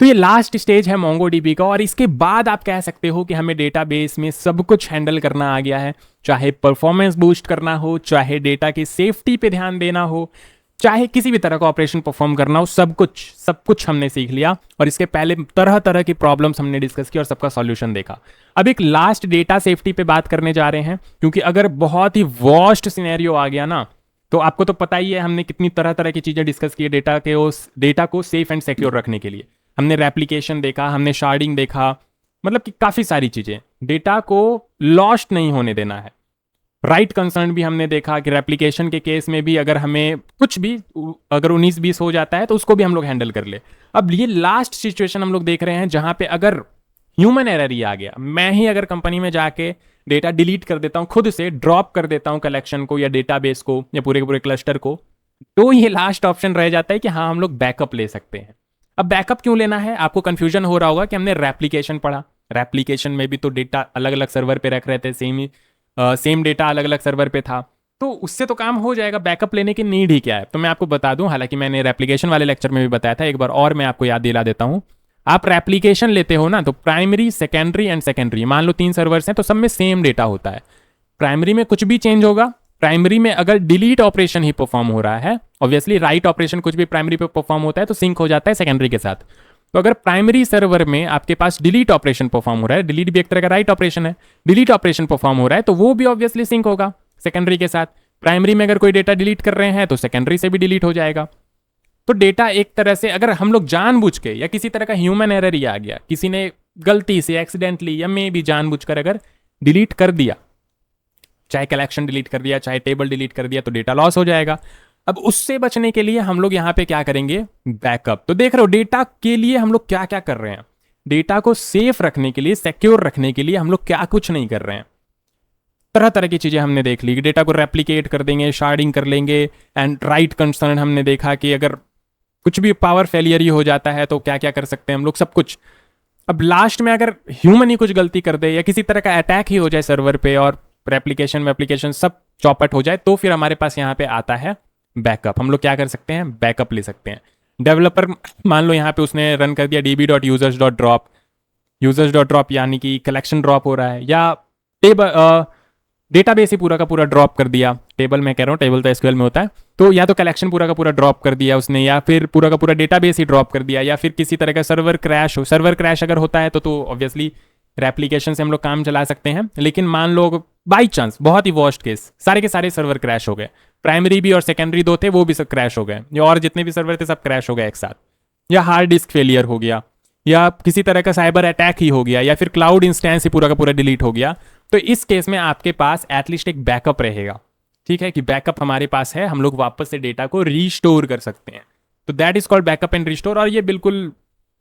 तो ये last stage है मोंगोडीबी का, और इसके बाद आप कह सकते हो कि हमें डेटाबेस में सब कुछ हैंडल करना आ गया है। चाहे परफॉर्मेंस बूस्ट करना हो, चाहे डेटा की सेफ्टी पे ध्यान देना हो, चाहे किसी भी तरह का ऑपरेशन परफॉर्म करना हो, सब कुछ हमने सीख लिया। और इसके पहले तरह तरह की प्रॉब्लम्स हमने डिस्कस की और सबका सॉल्यूशन देखा। अब एक लास्ट डेटा सेफ्टी पे बात करने जा रहे हैं, क्योंकि अगर बहुत ही वर्स्ट सिनेरियो आ गया ना, तो आपको तो पता ही है हमने कितनी तरह तरह की चीजें डिस्कस की है डेटा को सेफ एंड सिक्योर रखने के लिए। हमने रेप्लिकेशन देखा, हमने शार्डिंग देखा, मतलब कि काफी सारी चीजें। डेटा को लॉस्ट नहीं होने देना है। राइट कंसर्न भी हमने देखा कि रेप्लिकेशन के केस में भी अगर हमें कुछ भी अगर 19-20 हो जाता है तो उसको भी हम लोग हैंडल कर ले। अब ये लास्ट सिचुएशन हम लोग देख रहे हैं जहां पे अगर ह्यूमन एरर ही आ गया, मैं ही अगर कंपनी में जाके डेटा डिलीट कर देता हूं, खुद से ड्रॉप कर देता हूं कलेक्शन को या डेटाबेस को या पूरे के पूरे क्लस्टर को, तो ये लास्ट ऑप्शन रह जाता है कि हाँ हम लोग बैकअप ले सकते हैं। अब बैकअप क्यों लेना है? आपको कंफ्यूजन हो रहा होगा कि हमने रेप्लिकेशन पढ़ा, रेप्लिकेशन में भी तो डेटा अलग अलग सर्वर पे रख रहे थे, सेम डेटा अलग अलग सर्वर पे था, तो उससे तो काम हो जाएगा, बैकअप लेने की नीड ही क्या है? तो मैं आपको बता दूं, हालांकि मैंने रेप्लिकेशन वाले लेक्चर में भी बताया था, एक बार और मैं आपको याद दिला देता हूं। आप रेप्लिकेशन लेते हो ना, तो प्राइमरी, सेकेंडरी एंड सेकेंडरी, मान लो 3 सर्वर्स हैं तो सब में सेम डेटा होता है। प्राइमरी में कुछ भी चेंज होगा, प्राइमरी में अगर डिलीट ऑपरेशन ही परफॉर्म हो रहा है, ऑब्वियसली राइट ऑपरेशन कुछ भी प्राइमरी पे परफॉर्म होता है तो सिंक हो जाता है सेकेंडरी के साथ। तो अगर प्राइमरी सर्वर में आपके पास डिलीट ऑपरेशन परफॉर्म हो रहा है, डिलीट भी एक तरह का राइट ऑपरेशन है, डिलीट ऑपरेशन परफॉर्म हो रहा है तो वो भी ऑब्वियसली सिंक होगा सेकेंडरी के साथ। प्राइमरी में अगर कोई डेटा डिलीट कर रहे हैं तो सेकेंडरी से भी डिलीट हो जाएगा। तो डेटा एक तरह से अगर हम लोग जानबूझ के या किसी तरह का ह्यूमन एरर ही आ गया, किसी ने गलती से एक्सीडेंटली या मे भी जानबूझकर अगर डिलीट कर दिया, चाहे कलेक्शन डिलीट कर दिया, चाहे टेबल डिलीट कर दिया, तो डेटा लॉस हो जाएगा। अब उससे बचने के लिए हम लोग यहां पे क्या करेंगे? बैकअप। तो देख रहे हो डेटा के लिए हम लोग क्या क्या कर रहे हैं। डेटा को सेफ रखने के लिए, सिक्योर रखने के लिए हम लोग क्या कुछ नहीं कर रहे हैं। तरह तरह की चीजें हमने देख ली। डेटा को रेप्लिकेट कर देंगे, शार्डिंग कर लेंगे, एंड राइट कंसर्न हमने देखा कि अगर कुछ भी पावर फेलियर ही हो जाता है तो क्या क्या कर सकते हैं हम लोग, सब कुछ। अब लास्ट में अगर ह्यूमन ही कुछ गलती कर दे या किसी तरह का अटैक ही हो जाए सर्वर पे और एप्लीकेशन सब चौपट हो जाए, तो फिर हमारे पास यहाँ पे आता है बैकअप। हम लोग क्या कर सकते हैं? बैकअप ले सकते हैं। डेवलपर मान लो यहाँ पे उसने रन कर दिया db.users.drop, users.drop यानी कि कलेक्शन ड्रॉप हो रहा है, या टेबल डेटाबेस ही पूरा का पूरा ड्रॉप कर दिया। टेबल में कह रहा हूँ, टेबल तो एसक्यूएल में होता है, तो या तो कलेक्शन पूरा का पूरा ड्रॉप कर दिया उसने, या फिर पूरा का पूरा डेटाबेस ही ड्रॉप कर दिया, या फिर किसी तरह का सर्वर क्रैश हो। सर्वर क्रैश अगर होता है तो ऑब्वियसली रेप्लिकेशन से हम लोग काम चला सकते हैं। लेकिन मान लो बाई चांस, बहुत ही वर्स्ट केस, सारे के सारे सर्वर क्रैश हो गए, प्राइमरी भी और सेकेंडरी 2 थे वो भी सब क्रैश हो गए, और जितने भी सर्वर थे सब क्रैश हो गए एक साथ, या हार्ड डिस्क फेलियर हो गया, या किसी तरह का साइबर अटैक ही हो गया, या फिर क्लाउड इंस्टेंस ही पूरा का पूरा डिलीट हो गया, तो इस केस में आपके पास एटलीस्ट एक बैकअप रहेगा। ठीक है कि बैकअप हमारे पास है, हम लोग वापस से डेटा को रीस्टोर कर सकते हैं। तो that is called backup and restore. और ये बिल्कुल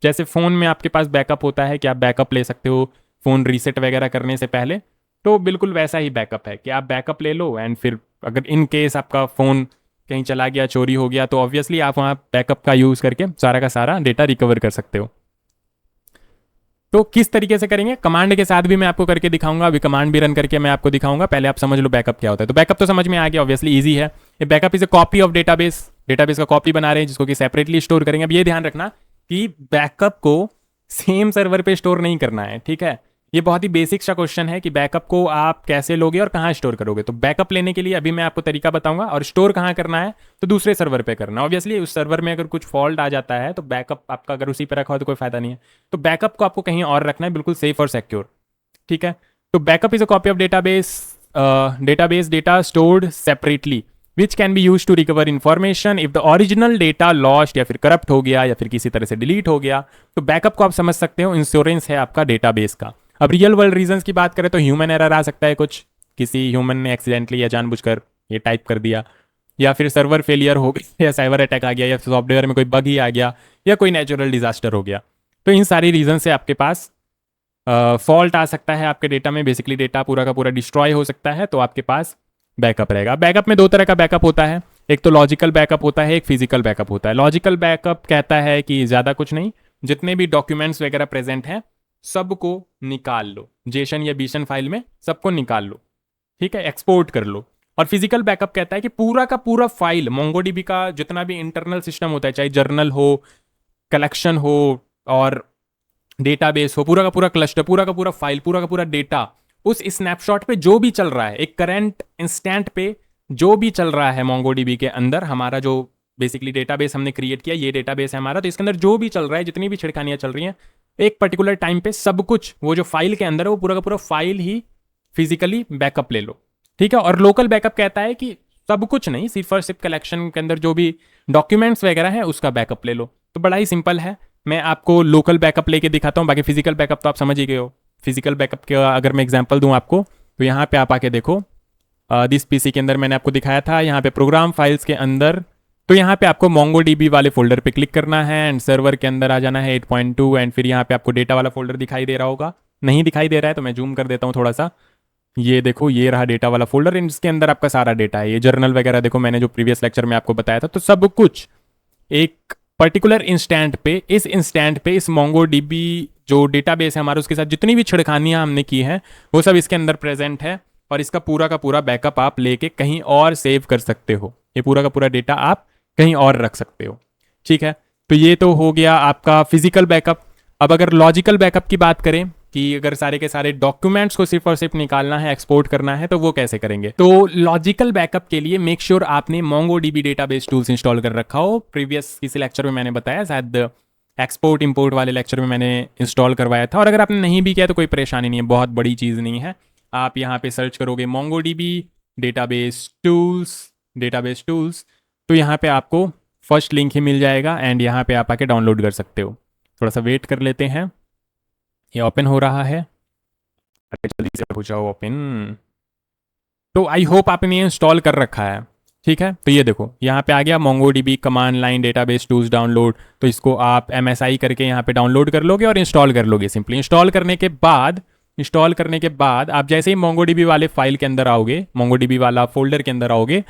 जैसे फोन में आपके पास बैकअप होता है कि आप बैकअप ले सकते हो फोन रीसेट वगैरह करने से पहले, तो बिल्कुल वैसा ही बैकअप है कि आप बैकअप ले लो, एंड फिर अगर इन केस आपका फोन कहीं चला गया, चोरी हो गया, तो ऑब्वियसली आप वहाँ बैकअप का यूज़ करके सारा का सारा डेटा रिकवर कर सकते हो। तो किस तरीके से करेंगे? कमांड के साथ भी मैं आपको करके दिखाऊंगा, अभी कमांड भी रन करके मैं आपको दिखाऊंगा। पहले आप समझ लो बैकअप क्या होता है। तो बैकअप तो समझ में आ गया, ऑब्वियसली इजी है। ये backup is a copy of database, database का कॉपी बना रहे हैं जिसको कि सेपरेटली स्टोर करेंगे। अब ये ध्यान रखना कि बैकअप को सेम सर्वर पे स्टोर नहीं करना है, ठीक है। ये बहुत ही बेसिक सा क्वेश्चन है कि बैकअप को आप कैसे लोगे और कहाँ स्टोर करोगे। तो बैकअप लेने के लिए अभी मैं आपको तरीका बताऊंगा, और स्टोर कहाँ करना है तो दूसरे सर्वर पे करना। ऑब्वियसली उस सर्वर में अगर कुछ फॉल्ट आ जाता है तो बैकअप आपका अगर उसी पे रखा हो तो कोई फायदा नहीं है। तो बैकअप को आपको कहीं और रखना है, बिल्कुल सेफ और सिक्योर, ठीक है। तो backup is a copy of database data stored separately which can be use to recover information if the original data lost या फिर करप्ट हो गया या फिर किसी तरह से डिलीट हो गया। तो बैकअप को आप समझ सकते हो इंश्योरेंस है आपका डेटाबेस का। अब रियल वर्ल्ड रीजंस की बात करें तो ह्यूमन एरर आ सकता है, कुछ किसी ह्यूमन ने एक्सीडेंटली या जानबूझकर ये टाइप कर दिया, या फिर सर्वर फेलियर हो गया, या साइबर अटैक आ गया, या सॉफ्टवेयर में कोई बग ही आ गया, या कोई नेचुरल डिजास्टर हो गया। तो इन सारी रीजन से आपके पास फॉल्ट आ सकता है आपके डेटा में, बेसिकली डेटा पूरा का पूरा डिस्ट्रॉय हो सकता है। तो आपके पास बैकअप रहेगा। बैकअप में 2 तरह का बैकअप होता है, एक तो लॉजिकल बैकअप होता है, एक फिजिकल बैकअप होता है। लॉजिकल बैकअप कहता है कि ज़्यादा कुछ नहीं, जितने भी डॉक्यूमेंट्स वगैरह प्रेजेंट हैं सबको निकाल लो, जेसन या बीसन फाइल में सबको निकाल लो, ठीक है, एक्सपोर्ट कर लो। और फिजिकल बैकअप कहता है कि पूरा का पूरा फाइल, मोंगोडीबी का जितना भी इंटरनल सिस्टम होता है, चाहे जर्नल हो, कलेक्शन हो, और डेटाबेस हो, पूरा का पूरा क्लस्टर, पूरा का पूरा फाइल, पूरा का पूरा डेटा उस स्नैपशॉट पे जो भी चल रहा है, एक करंट इंस्टेंट पे जो भी चल रहा है मोंगोडीबी के अंदर, हमारा जो बेसिकली डेटाबेस हमने क्रिएट किया, ये डेटाबेस है हमारा, तो इसके अंदर जो भी चल रहा है, जितनी भी छिड़खानियां चल रही हैं, एक पर्टिकुलर टाइम पे सब कुछ वो जो फाइल के अंदर है वो पूरा का पूरा फाइल ही फिजिकली बैकअप ले लो, ठीक है। और लोकल बैकअप कहता है कि सब कुछ नहीं, सिर्फ और सिर्फ कलेक्शन के अंदर जो भी डॉक्यूमेंट्स वगैरह है उसका बैकअप ले लो। तो बड़ा ही सिंपल है, मैं आपको लोकल बैकअप लेके दिखाता हूँ, बाकी फिजिकल बैकअप तो आप समझ ही गए हो। फिजिकल बैकअप का अगर मैं एग्जांपल दूं आपको, तो यहाँ पे आप आके देखो, दिस पीसी के अंदर मैंने आपको दिखाया था, यहाँ पे प्रोग्राम फाइल्स के अंदर, तो यहाँ पे आपको MongoDB वाले फोल्डर पे क्लिक करना है एंड सर्वर के अंदर आ जाना है 8.2 एंड फिर यहाँ पे आपको डेटा वाला फोल्डर दिखाई दे रहा होगा, नहीं दिखाई दे रहा है तो मैं जूम कर देता हूँ थोड़ा सा, ये देखो ये रहा डेटा वाला फोल्डर, इसके अंदर आपका सारा डेटा है, ये जर्नल वगैरह देखो, मैंने जो प्रीवियस लेक्चर में आपको बताया था, तो सब कुछ एक पर्टिकुलर इंस्टेंट पे, इस इंस्टेंट पे इस MongoDB जो डेटाबेस है हमारा, उसके साथ जितनी भी छिड़खानियां हमने की हैं वो सब इसके अंदर प्रेजेंट है, और इसका पूरा का पूरा बैकअप आप लेके कहीं और सेव कर सकते हो, ये पूरा का पूरा डेटा आप कहीं और रख सकते हो, ठीक है। तो ये तो हो गया आपका फिजिकल बैकअप। अब अगर लॉजिकल बैकअप की बात करें कि अगर सारे के सारे डॉक्यूमेंट्स को सिर्फ और सिर्फ निकालना है, एक्सपोर्ट करना है, तो वो कैसे करेंगे। तो लॉजिकल बैकअप के लिए मेक श्योर आपने MongoDB डेटाबेस टूल्स इंस्टॉल कर रखा हो। प्रीवियस किसी लेक्चर में मैंने बताया, शायद एक्सपोर्ट इंपोर्ट वाले लेक्चर में मैंने इंस्टॉल करवाया था, और अगर आपने नहीं भी किया तो कोई परेशानी नहीं है, बहुत बड़ी चीज़ नहीं है। आप यहाँ पे सर्च करोगे MongoDB डेटाबेस टूल्स, तो यहाँ पे आपको फर्स्ट लिंक ही मिल जाएगा एंड यहाँ पे आप आके डाउनलोड कर सकते हो। थोड़ा सा वेट कर लेते हैं, ये ओपन हो रहा है, अरे जल्दी से हो जाओ ओपन। तो आई होप आपने ये इंस्टॉल कर रखा है, ठीक है। तो ये देखो यहाँ पे आ गया MongoDB command line database tools download, तो इसको आप MSI करके यहाँ पे डाउनलोड कर लोगे और इंस्टॉल कर लोगे सिंपली। इंस्टॉल करने के बाद आप जैसे ही MongoDB वाले फाइल के अंदर आओगे, MongoDB वाला फोल्डर के अंदर आओगे,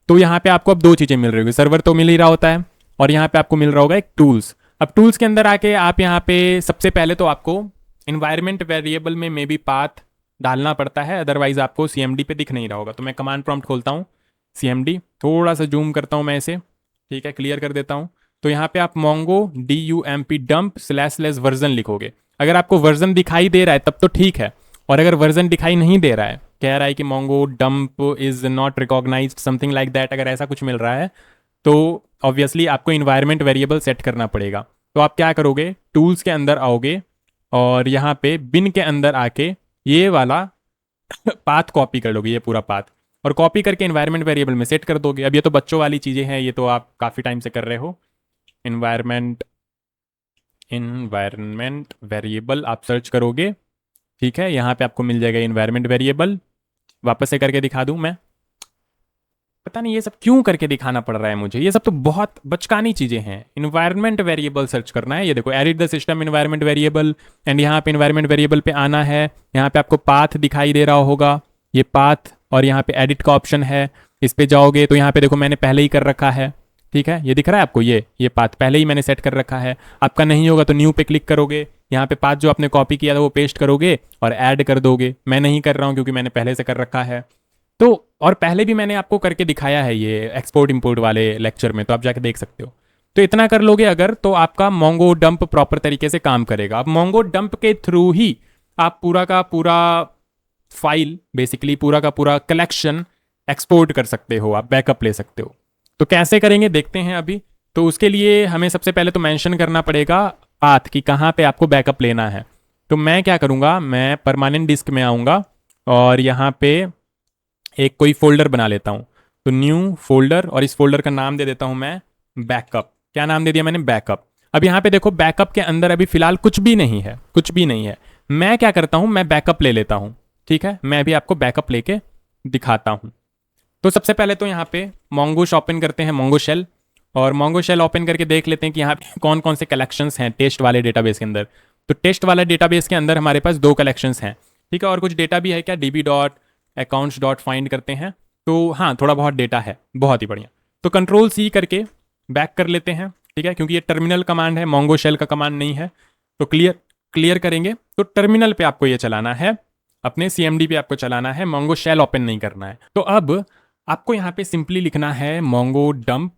तो यहाँ पे आपको अब दो चीज़ें मिल रही होगी, सर्वर तो मिल ही रहा होता है और यहाँ पे आपको मिल रहा होगा एक टूल्स। अब टूल्स के अंदर आके आप यहाँ पे सबसे पहले तो आपको इन्वायरमेंट वेरिएबल में मे बी पाथ डालना पड़ता है, अदरवाइज आपको CMD पे दिख नहीं रहा होगा। तो मैं कमांड प्रॉम्प्ट खोलता हूँ, CMD थोड़ा सा जूम करता हूँ मैं इसे, ठीक है, क्लियर कर देता हूँ। तो यहाँ पे आप MongoDump dump //वर्जन लिखोगे। अगर आपको वर्जन दिखाई दे रहा है तब तो ठीक है, और अगर वर्जन दिखाई नहीं दे रहा है, कह रहा है कि MongoDump is not recognised something like that, अगर ऐसा कुछ मिल रहा है तो ऑब्वियसली आपको इन्वायरमेंट वेरिएबल सेट करना पड़ेगा। तो आप क्या करोगे, टूल्स के अंदर आओगे और यहाँ पे बिन के अंदर आके ये वाला पाथ कॉपी कर लोगे, ये पूरा पाथ, और कॉपी करके इन्वायरमेंट वेरिएबल में सेट कर दोगे। अब ये तो बच्चों वाली चीज़ें हैं, ये तो आप काफ़ी टाइम से कर रहे हो। इन्वायरमेंट वेरिएबल आप सर्च करोगे, ठीक है, यहाँ पे आपको मिल जाएगा इन्वायरमेंट वेरिएबल। वापस से करके दिखा दूँ मैं, पता नहीं ये सब क्यों करके दिखाना पड़ रहा है मुझे, ये सब तो बहुत बचकानी चीज़ें हैं। इन्वायरमेंट वेरिएबल सर्च करना है, ये देखो edit the system environment variable, and यहाँ पे इन्वायरमेंट वेरिएबल पे आना है। यहाँ पे आपको पाथ दिखाई दे रहा होगा, ये पाथ, और यहाँ पे एडिट का ऑप्शन है, इस पे जाओगे तो यहाँ पे देखो मैंने पहले ही कर रखा है, ठीक है, ये दिख रहा है आपको, ये पाथ पहले ही मैंने सेट कर रखा है। आपका नहीं होगा तो न्यू पे क्लिक करोगे, यहाँ पे पाथ जो आपने कॉपी किया था वो पेस्ट करोगे और ऐड कर दोगे। मैं नहीं कर रहा हूँ क्योंकि मैंने पहले से कर रखा है। तो और पहले भी मैंने आपको करके दिखाया है ये एक्सपोर्ट इंपोर्ट वाले लेक्चर में, तो आप जाके देख सकते हो। तो इतना कर लोगे अगर, तो आपका MongoDump प्रॉपर तरीके से काम करेगा। अब MongoDump के थ्रू ही आप पूरा का पूरा फाइल, बेसिकली पूरा का पूरा कलेक्शन एक्सपोर्ट कर सकते हो, आप बैकअप ले सकते हो। तो कैसे करेंगे देखते हैं अभी। तो उसके लिए हमें सबसे पहले तो मेंशन करना पड़ेगा पाथ कि कहाँ पे आपको बैकअप लेना है। तो मैं क्या करूँगा, मैं परमानेंट डिस्क में आऊँगा और यहाँ पे एक कोई फोल्डर बना लेता हूँ। तो न्यू फोल्डर, और इस फोल्डर का नाम दे देता हूँ मैं बैकअप। क्या नाम दे दिया मैंने, बैकअप। अब यहाँ पे देखो बैकअप के अंदर अभी फिलहाल कुछ भी नहीं है, कुछ भी नहीं है। मैं क्या करता हूँ, मैं बैकअप ले लेता हूँ, ठीक है, मैं भी आपको बैकअप लेके दिखाता हूँ। तो सबसे पहले तो यहाँ पे मोंगो ओपन करते हैं, मोंगो शेल, और मोंगो शेल ओपन करके देख लेते हैं कि यहाँ पे कौन कौन से कलेक्शंस हैं टेस्ट वाले डेटाबेस के अंदर। तो टेस्ट वाला डेटाबेस के अंदर हमारे पास 2 कलेक्शंस हैं, ठीक है, और कुछ डेटा भी है क्या, db.accounts.find करते हैं। तो हाँ, थोड़ा बहुत डेटा है, बहुत ही बढ़िया। तो Ctrl+C करके बैक कर लेते हैं, ठीक है, क्योंकि ये टर्मिनल कमांड है, मोंगो शेल का कमांड नहीं है। तो क्लियर करेंगे। तो टर्मिनल पे आपको ये चलाना है, अपने CMD पे आपको चलाना है, मोंगो शेल ओपन नहीं करना है। तो अब आपको यहाँ पे सिंपली लिखना है MongoDump।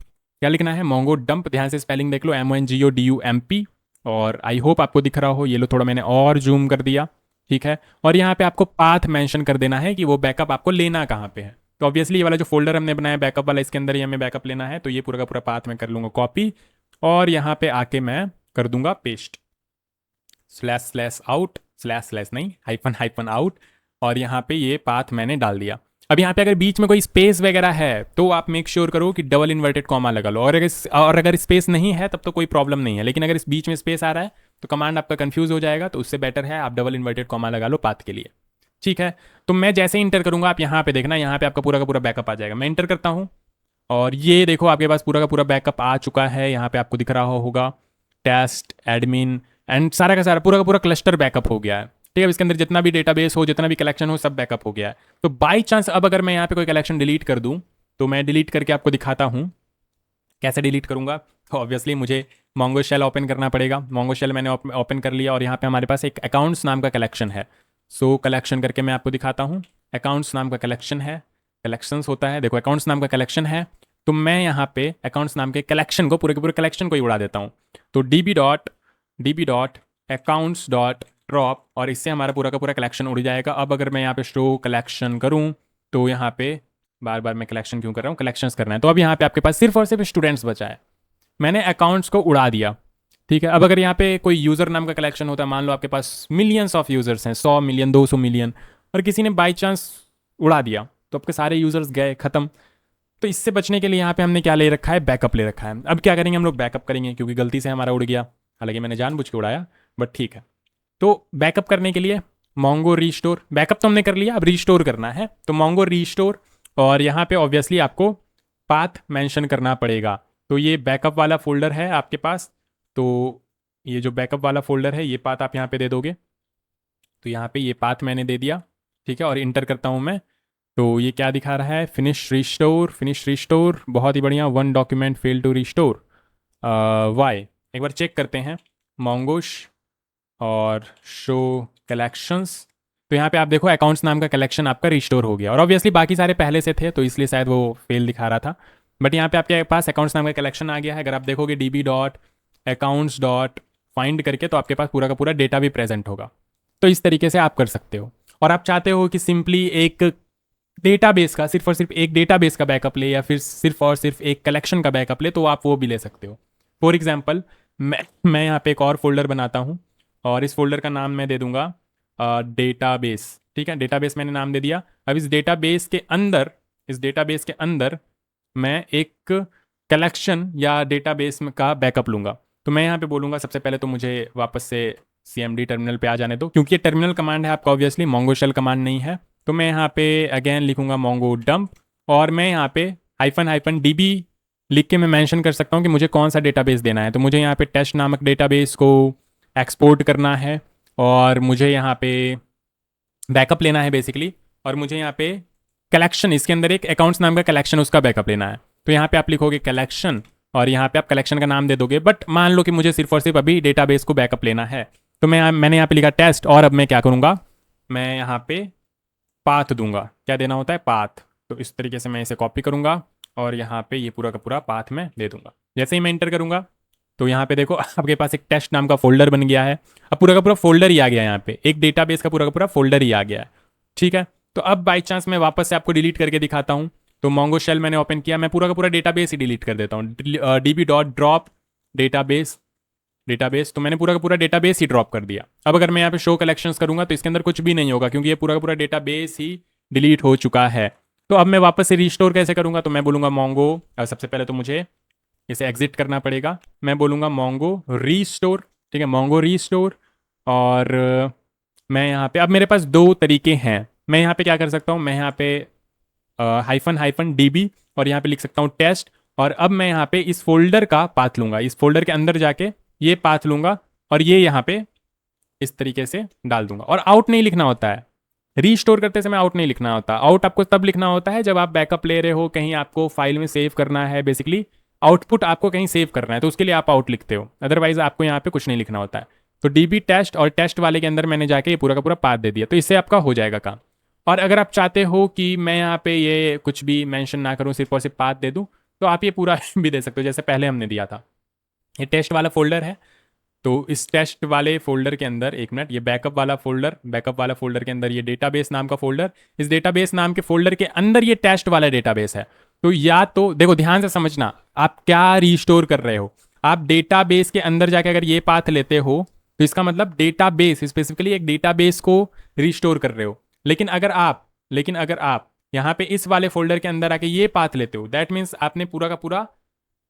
क्या लिखना है, MongoDump, ध्यान से स्पेलिंग देख लो, MongoDump, और आई होप आपको दिख रहा हो, ये लो थोड़ा मैंने और जूम कर दिया, ठीक है। और यहाँ पे आपको पाथ मेंशन कर देना है कि वो बैकअप आपको लेना कहाँ पे है। तो ऑब्वियसली ये वाला जो फोल्डर हमने बनाया बैकअप वाला, इसके अंदर ही हमें बैकअप लेना है, तो ये पूरा का पूरा पाथ मैं कर लूँगा कॉपी, और यहाँ पे आके मैं कर दूंगा paste, slash slash out, slash slash नहीं, हाइफन हाइफन आउट, और यहाँ पे ये पाथ मैंने डाल दिया। अब यहाँ पे अगर बीच में कोई स्पेस वगैरह है तो आप मेक श्योर करो कि डबल इन्वर्टेड कॉमा लगा लो, और अगर स्पेस नहीं है तब तो कोई प्रॉब्लम नहीं है, लेकिन अगर इस बीच में स्पेस आ रहा है तो कमांड आपका कंफ्यूज हो जाएगा, तो उससे बेटर है आप डबल इन्वर्टेड कॉमा लगा लो पाथ के लिए, ठीक है। तो मैं जैसे ही इंटर करूंगा, आप यहाँ पे देखना, यहाँ पे आपका पूरा का पूरा बैकअप आ जाएगा। मैं इंटर करता हूँ और ये देखो आपके पास पूरा का पूरा बैकअप आ चुका है। यहाँ पे आपको दिख रहा होगा टेस्ट, एडमिन एंड सारा का सारा पूरा का पूरा क्लस्टर बैकअप हो गया है, ठीक है। अब इसके अंदर जितना भी डेटाबेस हो, जितना भी कलेक्शन हो, सब बैकअप हो गया है। तो बाई चांस अब अगर मैं यहाँ पे कोई कलेक्शन डिलीट कर दूँ, तो मैं डिलीट करके आपको दिखाता हूँ कैसे डिलीट करूँगा। तो ऑब्वियसली मुझे मोंगो शेल ओपन करना पड़ेगा। मोंगो शेल मैंने ओपन कर लिया और यहाँ पे हमारे पास एक अकाउंट्स नाम का कलेक्शन है। सो कलेक्शन करके मैं आपको दिखाता हूँ। अकाउंट्स नाम का कलेक्शन है, कलेक्शंस होता है, देखो अकाउंट्स नाम का कलेक्शन है। तो मैं यहाँ पे अकाउंट्स नाम के कलेक्शन को, पूरे के पूरे कलेक्शन को ही उड़ा देता हूँ। तो D B dot accounts dot drop, और इससे हमारा पूरा का पूरा कलेक्शन उड़ जाएगा। अब अगर मैं यहाँ पे शो कलेक्शन करूँ तो यहाँ पे बार बार मैं कलेक्शन क्यों कर रहा हूँ, कलेक्शंस करना है। तो अब यहाँ पे आपके पास सिर्फ और सिर्फ स्टूडेंट्स बचा है। मैंने अकाउंट्स को उड़ा दिया, ठीक है। अब अगर यहाँ पे कोई यूज़र नाम का कलेक्शन होता है, मान लो आपके पास मिलियंस ऑफ यूज़र्स हैं, 100 मिलियन 200 मिलियन, और किसी ने बाई चांस उड़ा दिया, तो आपके सारे यूज़र्स गए, ख़त्म। तो इससे बचने के लिए यहाँ पे हमने क्या ले रखा है, बैकअप ले रखा है। अब क्या करेंगे हम लोग, बैकअप करेंगे, क्योंकि गलती से हमारा उड़ गया, हालांकि मैंने जानबूझ के उड़ाया, बट ठीक है। तो बैकअप करने के लिए मोंगो रीस्टोर, बैकअप तो हमने कर लिया, अब रीस्टोर करना है, तो मोंगो रीस्टोर, और यहाँ पे ऑब्वियसली आपको पाथ मेंशन करना पड़ेगा। तो ये बैकअप वाला फोल्डर है आपके पास, तो ये जो बैकअप वाला फोल्डर है, ये पाथ आप यहाँ पे दे दोगे। तो यहाँ पे ये पाथ मैंने दे दिया, ठीक है, और इंटर करता हूँ मैं। तो ये क्या दिखा रहा है, फिनिश रिस्टोर, फिनिश रिस्टोर, बहुत ही बढ़िया, one document fail to restore, why. एक बार चेक करते हैं, मोंगोश और शो कलेक्शंस। तो यहाँ पे आप देखो अकाउंट्स नाम का कलेक्शन आपका रिस्टोर हो गया, और ऑब्वियसली बाकी सारे पहले से थे तो इसलिए शायद वो फेल दिखा रहा था, बट यहाँ पे आपके पास अकाउंट्स नाम का कलेक्शन आ गया है। अगर आप देखोगे D dot accounts dot find करके, तो आपके पास पूरा का पूरा डेटा भी प्रेजेंट होगा। तो इस तरीके से आप कर सकते हो। और आप चाहते हो कि सिंपली एक डेटाबेस का, सिर्फ और सिर्फ एक डेटाबेस का बैकअप ले, या फिर सिर्फ और सिर्फ एक कलेक्शन का बैकअप ले, तो आप वो भी ले सकते हो। फॉर एग्जाम्पल मैं यहाँ पे एक और फोल्डर बनाता हूँ, और इस फोल्डर का नाम मैं दे दूंगा डेटाबेस, ठीक है। डेटाबेस मैंने नाम दे दिया। अब इस डेटाबेस के अंदर, इस डेटाबेस के अंदर मैं एक कलेक्शन या डेटाबेस का बैकअप लूँगा। तो मैं यहाँ पे बोलूँगा सबसे पहले तो मुझे वापस से CMD टर्मिनल पे आ जाने दो, क्योंकि ये टर्मिनल कमांड है आपका, ऑब्वियसली मोंगो शेल कमांड नहीं है। तो मैं यहाँ पे अगेन लिखूँगा मोंगो डंप, और मैं यहाँ पे हाइफन हाइफन DB लिख के मैं मेंशन कर सकता हूँ कि मुझे कौन सा डेटाबेस देना है। तो मुझे यहाँ पे टेस्ट नामक डेटाबेस को एक्सपोर्ट करना है, और मुझे यहाँ पे बैकअप लेना है बेसिकली, और मुझे यहाँ पे कलेक्शन, इसके अंदर एक अकाउंट्स नाम का कलेक्शन, उसका बैकअप लेना है। तो यहाँ पे आप लिखोगे कलेक्शन, और यहाँ पे आप कलेक्शन का नाम दे दोगे, बट मान लो कि मुझे सिर्फ और सिर्फ अभी डेटाबेस को बैकअप लेना है, तो मैंने यहाँ पे लिखा टेस्ट, और अब मैं क्या करूँगा, मैं यहाँ पे पाथ दूंगा। क्या देना होता है, पाथ। तो इस तरीके से मैं इसे कॉपी करूँगा, और यहाँ पे ये पूरा का पूरा पाथ मैं दे दूंगा। जैसे ही मैं इंटर करूँगा, तो यहाँ पे देखो आपके पास एक टेस्ट नाम का फोल्डर बन गया है। अब पूरा का पूरा फोल्डर ही आ गया है, यहाँ पे एक डेटाबेस का पूरा का पूरा फोल्डर ही आ गया है, ठीक है। तो अब बाई चांस मैं वापस से आपको डिलीट करके दिखाता हूँ। तो मोंगो शेल मैंने ओपन किया, मैं पूरा का पूरा डेटाबेस ही डिलीट कर देता हूँ, DB dot drop database, database. तो मैंने पूरा का पूरा डेटाबेस ही ड्रॉप कर दिया। अब अगर मैं यहाँ पे शो कलेक्शंस करूँगा, तो इसके अंदर कुछ भी नहीं होगा, क्योंकि ये पूरा का पूरा डेटाबेस ही डिलीट हो चुका है। तो अब मैं वापस से रिस्टोर कैसे करूँगा, तो मैं बोलूँगा मोंगो, सबसे पहले तो मुझे इसे एग्जिट करना पड़ेगा। मैं बोलूँगा मोंगो रीस्टोर, ठीक है, मोंगो रीस्टोर। और मैं यहाँ पे, अब मेरे पास दो तरीके हैं। मैं यहाँ पे क्या कर सकता हूँ, मैं यहाँ पे हाइफन हाइफन DB, और यहाँ पे लिख सकता हूँ टेस्ट, और अब मैं यहाँ पे इस फोल्डर का पाथ लूँगा, इस फोल्डर के अंदर जाके ये पाथ लूँगा, और ये यहाँ पे इस तरीके से डाल दूंगा। और आउट नहीं लिखना होता है, रीस्टोर करते समय आउट नहीं लिखना होता। आउट आपको तब लिखना होता है जब आप बैकअप ले रहे हो, कहीं आपको फाइल में सेव करना है, बेसिकली आउटपुट आपको कहीं सेव करना है, तो उसके लिए आप आउट लिखते हो, अदरवाइज आपको यहाँ पे कुछ नहीं लिखना होता है। तो DB टेस्ट, और टेस्ट वाले के अंदर मैंने जाके ये पूरा का पूरा पाथ दे दिया, तो इससे आपका हो जाएगा काम। और अगर आप चाहते हो कि मैं यहाँ पे ये कुछ भी मेंशन ना करूँ, सिर्फ और सिर्फ पाथ दे दूँ, तो आप ये पूरा भी दे सकते हो, जैसे पहले हमने दिया था। ये टेस्ट वाला फोल्डर है, तो इस टेस्ट वाले फोल्डर के अंदर, एक मिनट, ये बैकअप वाला फोल्डर के अंदर ये डेटाबेस नाम का फोल्डर, इस डेटाबेस नाम के फोल्डर के अंदर ये टेस्ट वाला डेटाबेस है। तो या तो देखो, ध्यान से समझना, आप क्या रिस्टोर कर रहे हो। आप डेटाबेस के अंदर जाके अगर ये पाथ लेते हो तो इसका मतलब डेटाबेस, स्पेसिफिकली एक डेटाबेस को रिस्टोर कर रहे हो। लेकिन अगर आप यहाँ पे इस वाले फोल्डर के अंदर आके ये पाथ लेते हो, दैट मीन्स आपने पूरा का पूरा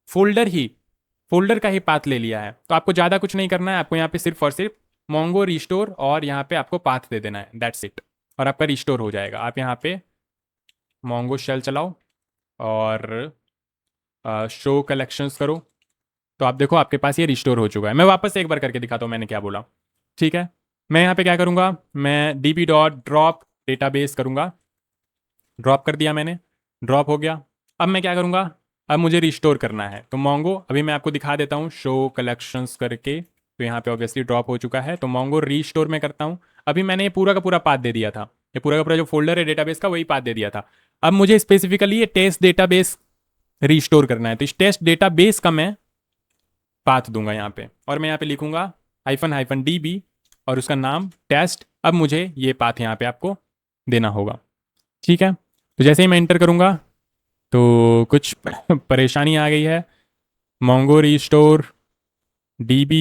फोल्डर का ही पाथ ले लिया है। तो आपको ज़्यादा कुछ नहीं करना है, आपको यहाँ पे सिर्फ और सिर्फ मोंगो रिस्टोर और यहाँ पे आपको पाथ दे देना है, दैट्स इट, और आपका रिस्टोर हो जाएगा। आप यहाँ पे मोंगो शेल चलाओ और शो कलेक्शंस करो, तो आप देखो आपके पास ये रिस्टोर हो चुका है। मैं वापस से एक बार करके दिखाता हूँ मैंने क्या बोला, ठीक है। मैं यहाँ पे क्या करूँगा, मैं db डॉट ड्रॉप डेटाबेस करूँगा, ड्रॉप कर दिया मैंने, ड्रॉप हो गया। अब मैं क्या करूँगा, अब मुझे रिस्टोर करना है, तो मोंगो अभी मैं आपको दिखा देता हूँ शो कलेक्शंस करके, तो यहाँ पे ऑब्वियसली ड्रॉप हो चुका है। तो मोंगो रिस्टोर में करता हूँ। अभी मैंने ये पूरा का पूरा पाथ दे दिया था, ये पूरा का पूरा जो फोल्डर है डेटाबेस का वही पाथ दे दिया था। अब मुझे स्पेसिफिकली ये टेस्ट डेटाबेस रिस्टोर करना है, तो इस टेस्ट डेटाबेस का मैं पाथ दूंगा यहाँ पे, और मैं यहाँ पे लिखूंगा -db और उसका नाम टेस्ट। अब मुझे ये पाथ यहाँ पे आपको देना होगा, ठीक है। तो जैसे ही मैं एंटर करूँगा तो कुछ परेशानी आ गई है। मोंगो रिस्टोर db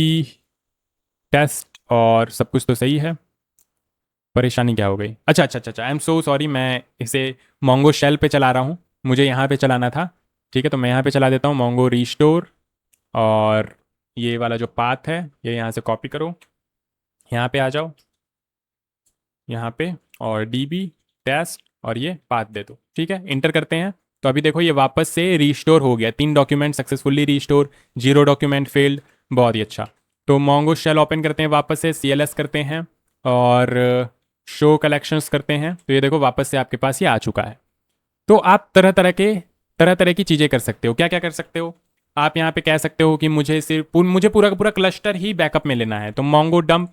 टेस्ट और सब कुछ तो सही है, परेशानी क्या हो गई? अच्छा, आई एम सो सॉरी, मैं इसे मोंगो शेल पे चला रहा हूँ, मुझे यहाँ पे चलाना था, ठीक है। तो मैं यहाँ पे चला देता हूँ मोंगो रिस्टोर, और ये वाला जो पाथ है ये यहाँ से कॉपी करो, यहाँ पे आ जाओ, यहाँ पे, और db टेस्ट और ये पाथ दे दो, ठीक है। इंटर करते हैं तो अभी देखो ये वापस से रिस्टोर हो गया, 3 document successfully restore, 0 document failed, बहुत ही अच्छा। तो मोंगो शेल ओपन करते हैं, वापस से cls करते हैं और शो कलेक्शंस करते हैं, तो ये देखो वापस से आपके पास ये आ चुका है। तो आप तरह तरह की चीज़ें कर सकते हो। क्या क्या कर सकते हो, आप यहाँ पे कह सकते हो कि मुझे पूरा का पूरा क्लस्टर ही बैकअप में लेना है, तो मोंगो डंप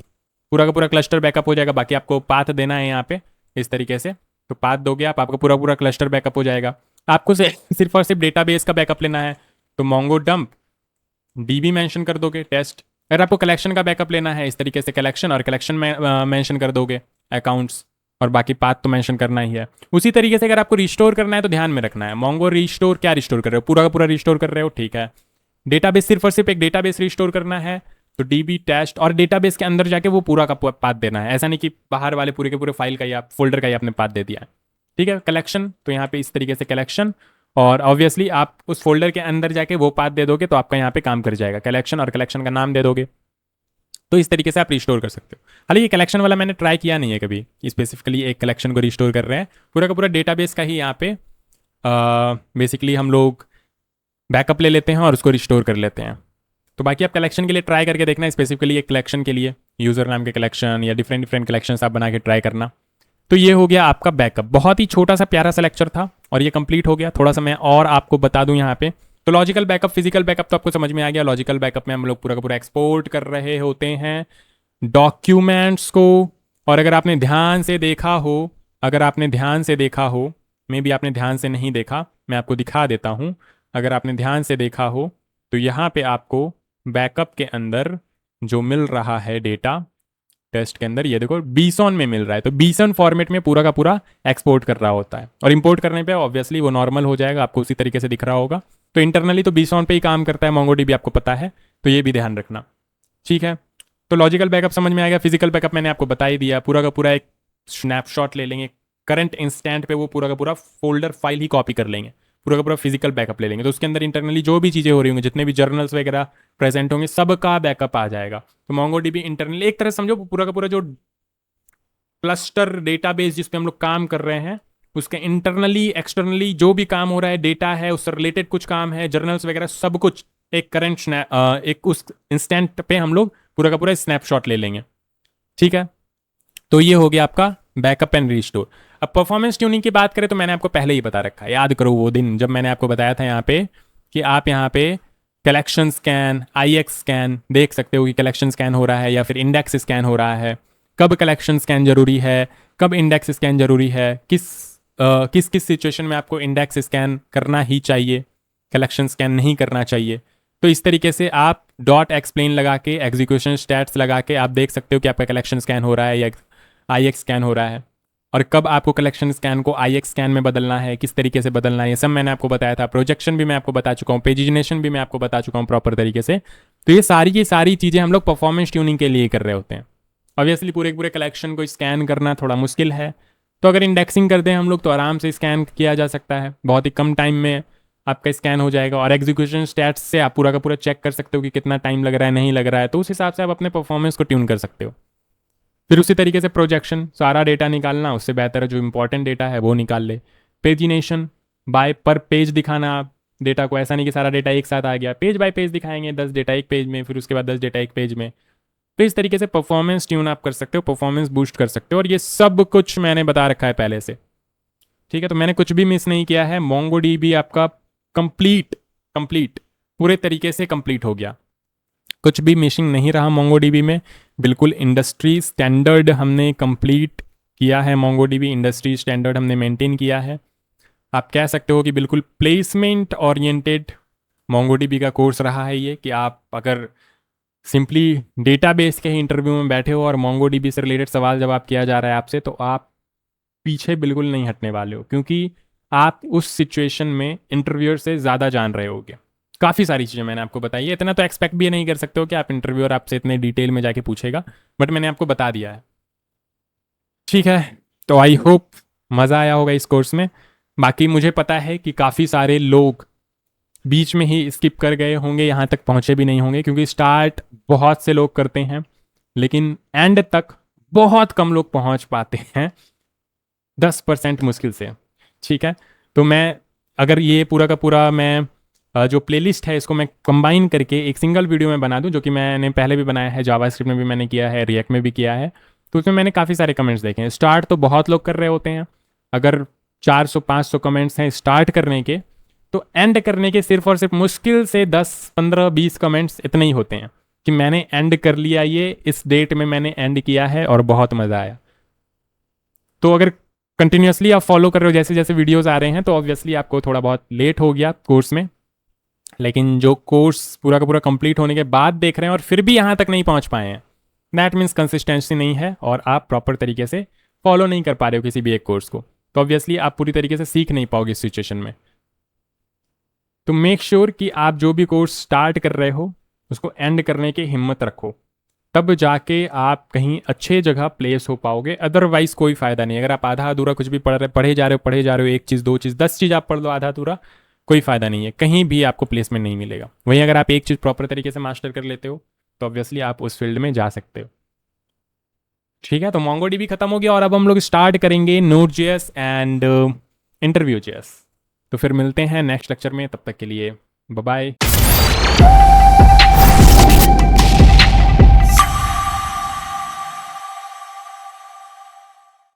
पूरा का पूरा क्लस्टर बैकअप हो जाएगा। बाकी आपको पाथ देना है यहाँ पे इस तरीके से, तो पाथ दोगे आप, आपका पूरा पूरा क्लस्टर बैकअप हो जाएगा। आपको सिर्फ और सिर्फ डेटाबेस का बैकअप लेना है, तो मोंगो डंप db मेंशन कर दोगे टेस्ट। अगर आपको कलेक्शन का बैकअप लेना है इस तरीके से कलेक्शन, और कलेक्शन में मेंशन कर दोगे अकाउंट्स, और बाकी पाथ तो मेंशन करना ही है। उसी तरीके से अगर आपको रिस्टोर करना है तो ध्यान में रखना है, मोंगो रिस्टोर क्या रिस्टोर कर रहे हो, पूरा का पूरा रिस्टोर कर रहे हो, ठीक है। डेटाबेस सिर्फ और सिर्फ एक डेटाबेस रिस्टोर करना है, तो db टेस्ट, और डेटाबेस के अंदर जाके वो पूरा का पाथ देना है, ऐसा नहीं कि बाहर वाले पूरे के पूरे फाइल का या फोल्डर का ही आपने पाथ दे दिया है, ठीक है। कलेक्शन, तो यहाँ पे इस तरीके से कलेक्शन, और ऑब्वियसली आप उस फोल्डर के अंदर जाके वो पाथ दे दोगे तो आपका यहाँ पे काम कर जाएगा, कलेक्शन, और कलेक्शन का नाम दे दोगे। तो इस तरीके से आप रिस्टोर कर सकते हो। हालांकि ये कलेक्शन वाला मैंने ट्राई किया नहीं है कभी, स्पेसिफिकली एक कलेक्शन को रिस्टोर कर रहे हैं, पूरा का पूरा डेटाबेस का ही यहाँ पे बेसिकली हम लोग बैकअप ले लेते हैं और उसको रिस्टोर कर लेते हैं। तो बाकी आप कलेक्शन के लिए ट्राई करके देखना, स्पेसिफिकली एक कलेक्शन के लिए यूज़र नाम के कलेक्शन या डिफरेंट कलेक्शंस आप बना के ट्राई करना। तो ये हो गया आपका बैकअप, बहुत ही छोटा सा प्यारा सा लेक्चर था और ये कंप्लीट हो गया। थोड़ा सा मैं और आपको बता दूं यहाँ पे, तो लॉजिकल बैकअप, फिजिकल बैकअप तो आपको समझ में आ गया। लॉजिकल बैकअप में हम लोग पूरा का पूरा एक्सपोर्ट कर रहे होते हैं डॉक्यूमेंट्स को, और अगर आपने ध्यान से देखा हो, मे बी आपने ध्यान से नहीं देखा, मैं आपको दिखा देता हूँ। अगर आपने ध्यान से देखा हो तो यहाँ पे आपको बैकअप के अंदर जो मिल रहा है डेटा टेस्ट के अंदर, ये देखो बीसॉन में मिल रहा है, तो बीसॉन फॉर्मेट में पूरा का पूरा एक्सपोर्ट कर रहा होता है, और इंपोर्ट करने पे ऑब्वियसली वो नॉर्मल हो जाएगा, आपको उसी तरीके से दिख रहा होगा। तो इंटरनली तो बीसॉन पे ही काम करता है मोंगोडीबी, आपको पता है, तो ये भी ध्यान रखना, ठीक है। तो लॉजिकल बैकअप समझ में आ गया। फिजिकल बैकअप मैंने आपको बता ही दिया, पूरा का पूरा एक स्नैपशॉट ले लेंगे करंट इंस्टेंट पे, वो पूरा का पूरा फोल्डर फाइल ही कॉपी कर लेंगे, पूरा का पूरा फिजिकल बैकअप ले लेंगे, तो उसके अंदर इंटरनली जो भी चीज़ें हो रही होंगी, जितने भी जर्नल्स वगैरह प्रेजेंट होंगे, सबका बैकअप आ जाएगा। तो मोंगोडीबी इंटरनली एक तरह समझो पूरा का पूरा जो क्लस्टर डेटाबेस जिस पे हम लोग काम कर रहे हैं, उसके इंटरनली एक्सटर्नली जो भी काम हो रहा है, डेटा है, उससे रिलेटेड कुछ काम है, जर्नल्स वगैरह सब कुछ एक करंट एक उस इंस्टेंट पे हम लोग पूरा का पूरा स्नैपशॉट ले लेंगे, ठीक है। तो ये हो गया आपका बैकअप एंड रिस्टोर। अब परफॉर्मेंस ट्यूनिंग की बात करें तो मैंने आपको पहले ही बता रखा है, याद करो वो दिन जब मैंने आपको बताया था यहाँ पे कि आप यहाँ पे कलेक्शन स्कैन, IX स्कैन देख सकते हो कि कलेक्शन स्कैन हो रहा है या फिर इंडेक्स स्कैन हो रहा है, कब कलेक्शन स्कैन जरूरी है, कब इंडेक्स स्कैन जरूरी है, किस सिचुएशन में आपको इंडेक्स स्कैन करना ही चाहिए, कलेक्शन स्कैन नहीं करना चाहिए। तो तो इस तरीके से आप डॉट एक्सप्लेन लगा के, एग्जीक्यूशन स्टैट्स लगा के आप देख सकते हो कि आपका कलेक्शन स्कैन हो रहा है या आई एक्स स्कैन हो रहा है, और कब आपको कलेक्शन स्कैन को आई एक्स स्कैन में बदलना है, किस तरीके से बदलना है, ये सब मैंने आपको बताया था। प्रोजेक्शन भी मैं आपको बता चुका हूँ, पेजिनेशन भी मैं आपको बता चुका हूँ प्रॉपर तरीके से। तो ये सारी की सारी चीज़ें हम लोग परफॉर्मेंस ट्यूनिंग के लिए कर रहे होते हैं। ऑब्वियसली पूरे पूरे कलेक्शन को स्कैन करना थोड़ा मुश्किल है, तो अगर इंडेक्सिंग करते हैं हम लोग तो आराम से स्कैन किया जा सकता है, बहुत ही कम टाइम में आपका स्कैन हो जाएगा। और एग्जीक्यूशन स्टैट्स से आप पूरा का पूरा चेक कर सकते हो कि कितना टाइम लग रहा है, नहीं लग रहा है, तो उस हिसाब से आप अपने परफॉर्मेंस को ट्यून कर सकते हो। फिर उसी तरीके से प्रोजेक्शन, सारा डेटा निकालना, उससे बेहतर है जो इंपॉर्टेंट डेटा है वो निकाल ले। पेजिनेशन, बाय पर पेज दिखाना आप डेटा को, ऐसा नहीं कि सारा डेटा एक साथ आ गया, पेज बाय पेज दिखाएंगे, 10 डेटा एक पेज में, फिर उसके बाद 10 डेटा एक पेज में। तो इस तरीके से परफॉर्मेंस ट्यून आप कर सकते हो, परफॉर्मेंस बूस्ट कर सकते हो, और ये सब कुछ मैंने बता रखा है पहले से, ठीक है। तो मैंने कुछ भी मिस नहीं किया है। MongoDB आपका कंप्लीट पूरे तरीके से कंप्लीट हो गया, कुछ भी मिसिंग नहीं रहा MongoDB में। बिल्कुल इंडस्ट्री स्टैंडर्ड हमने कंप्लीट किया है, MongoDB इंडस्ट्री स्टैंडर्ड हमने मेंटेन किया है। आप कह सकते हो कि बिल्कुल प्लेसमेंट ओरिएंटेड MongoDB का कोर्स रहा है ये, कि आप अगर सिंपली डेटाबेस के ही इंटरव्यू में बैठे हो और MongoDB से रिलेटेड सवाल जवाब किया जा रहा है आपसे, तो आप पीछे बिल्कुल नहीं हटने वाले हो, क्योंकि आप उस सिचुएशन में इंटरव्यूअर से ज़्यादा जान रहे होगे। काफ़ी सारी चीज़ें मैंने आपको बताई है, इतना तो एक्सपेक्ट भी नहीं कर सकते हो कि आप इंटरव्यूअर आपसे इतने डिटेल में जाके पूछेगा, बट मैंने आपको बता दिया है, ठीक है। तो आई होप मज़ा आया होगा इस कोर्स में। बाकी मुझे पता है कि काफ़ी सारे लोग बीच में ही स्किप कर गए होंगे, यहाँ तक पहुँचे भी नहीं होंगे, क्योंकि स्टार्ट बहुत से लोग करते हैं लेकिन एंड तक बहुत कम लोग पहुँच पाते हैं, 10% मुश्किल से, ठीक है। तो मैं अगर ये पूरा का पूरा मैं जो प्लेलिस्ट है इसको मैं कंबाइन करके एक सिंगल वीडियो में बना दूं, जो कि मैंने पहले भी बनाया है, जावास्क्रिप्ट में भी मैंने किया है, रिएक्ट में भी किया है, तो उसमें मैंने काफ़ी सारे कमेंट्स देखे हैं। स्टार्ट तो बहुत लोग कर रहे होते हैं, अगर 400-500 कमेंट्स हैं स्टार्ट करने के, तो एंड करने के सिर्फ और सिर्फ मुश्किल से 10-15-20 कमेंट्स इतने ही होते हैं कि मैंने एंड कर लिया, ये इस डेट में मैंने एंड किया है और बहुत मज़ा आया। तो अगर कंटिन्यूसली आप फॉलो कर रहे हो जैसे जैसे वीडियोस आ रहे हैं, तो ऑब्वियसली आपको थोड़ा बहुत लेट हो गया कोर्स में, लेकिन जो कोर्स पूरा का पूरा कंप्लीट होने के बाद देख रहे हैं और फिर भी यहाँ तक नहीं पहुँच पाए हैं, दैट मीन्स कंसिस्टेंसी नहीं है और आप प्रॉपर तरीके से फॉलो नहीं कर पा रहे हो किसी भी एक कोर्स को, तो ऑब्वियसली आप पूरी तरीके से सीख नहीं पाओगे इस सिचुएशन में। तो मेक श्योर कि आप जो भी कोर्स स्टार्ट कर रहे हो उसको एंड करने की हिम्मत रखो, तब जाके आप कहीं अच्छे जगह प्लेस हो पाओगे, अदरवाइज कोई फ़ायदा नहीं। अगर आप आधा अधूरा कुछ भी पढ़े जा रहे हो, एक चीज़ 2 चीज़ 10 चीज़ आप पढ़ लो आधा अधूरा, कोई फ़ायदा नहीं है, कहीं भी आपको प्लेसमेंट नहीं मिलेगा। वहीं अगर आप एक चीज़ प्रॉपर तरीके से मास्टर कर लेते हो तो ऑब्वियसली आप उस फील्ड में जा सकते हो, ठीक है। तो MongoDB खत्म हो गया और अब हम लोग स्टार्ट करेंगे Node.js एंड InterviewJS। तो फिर मिलते हैं नेक्स्ट लेक्चर में, तब तक के लिए बाय बाय।